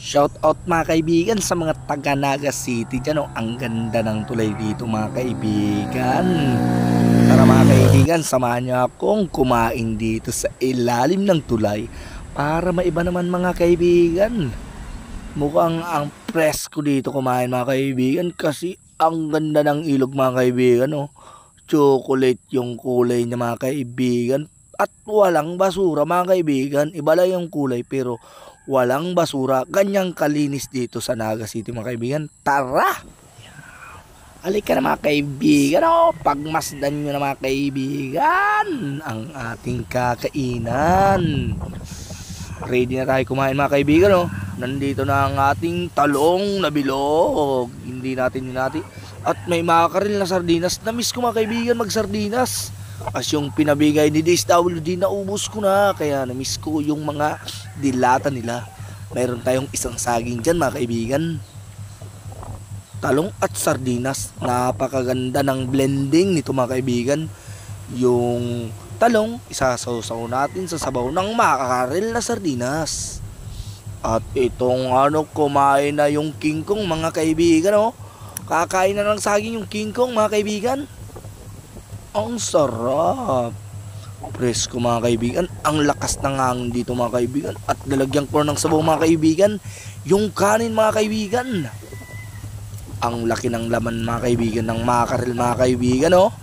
Shout out mga kaibigan sa mga taga Naga City dyan. Oh. Ang ganda ng tulay dito mga kaibigan. Tara mga kaibigan, samahan niyo akong kumain dito sa ilalim ng tulay para maiba naman mga kaibigan. Mukhang ang presko dito kumain mga kaibigan kasi ang ganda ng ilog mga kaibigan. Oh. Chocolate yung kulay niya mga kaibigan. At walang basura mga kaibigan. Iba lang yung kulay pero walang basura. Ganyang kalinis dito sa Naga City mga kaibigan. Tara! Halika na mga kaibigan. Oh, pagmasdan nyo na mga kaibigan ang ating kakainan. Ready na tayo kumain mga kaibigan. Oh. Nandito na ang ating talong na bilog. Hindi natin hinati. At may makakaril na sardinas. Namiss ko mga kaibigan magsardinas. As yung pinabigay ni DSWD naubos ko na. Kaya namiss ko yung mga dilata nila. Mayroon tayong isang saging dyan mga kaibigan. Talong at sardinas. Napakaganda ng blending nito mga kaibigan. Yung talong isasawsaw natin sa sabaw ng makakaril na sardinas. At itong kumain na yung King Kong mga kaibigan. Oh. Kakain na ng saging yung King Kong mga kaibigan. Ang sarap. Presko mga kaibigan. Ang lakas ng hangin dito mga kaibigan. At lalagyan ko ng sabaw mga kaibigan yung kanin mga kaibigan. Ang laki ng laman mga kaibigan ng makarel mga kaibigan. Oh.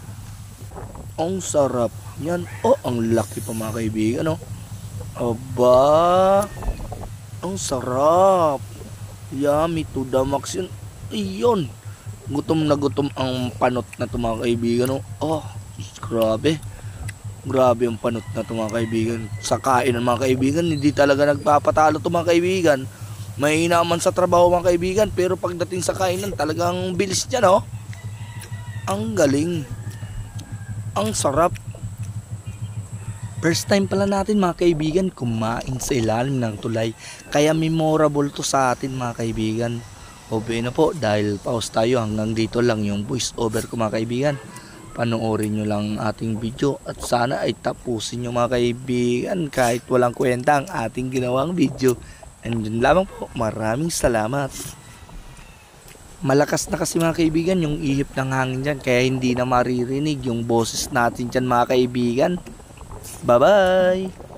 Ang sarap yan. Oh, ang laki pa mga kaibigan. Oh. Aba, ang sarap. Yummy to the max yun. Iyon. Gutom na gutom ang panot na ito mga kaibigan. Oh, grabe. Grabe ang panot na ito mga kaibigan. Sa kainan mga kaibigan, hindi talaga nagpapatalo ito mga kaibigan. May naman sa trabaho mga kaibigan, pero pagdating sa kainan talagang bilis niya, no? Ang galing. Ang sarap. First time pala natin mga kaibigan kumain sa ilalim ng tulay. Kaya memorable to sa atin mga kaibigan. Okay na po, dahil pause tayo, hanggang dito lang yung voice over ko mga kaibigan. Panoorin nyo lang ating video at sana ay tapusin nyo mga kaibigan kahit walang kwenta ang ating ginawang video. And yun lamang po, maraming salamat. Malakas na kasi mga kaibigan yung ihip ng hangin dyan, kaya hindi na maririnig yung boses natin dyan mga kaibigan. Bye bye!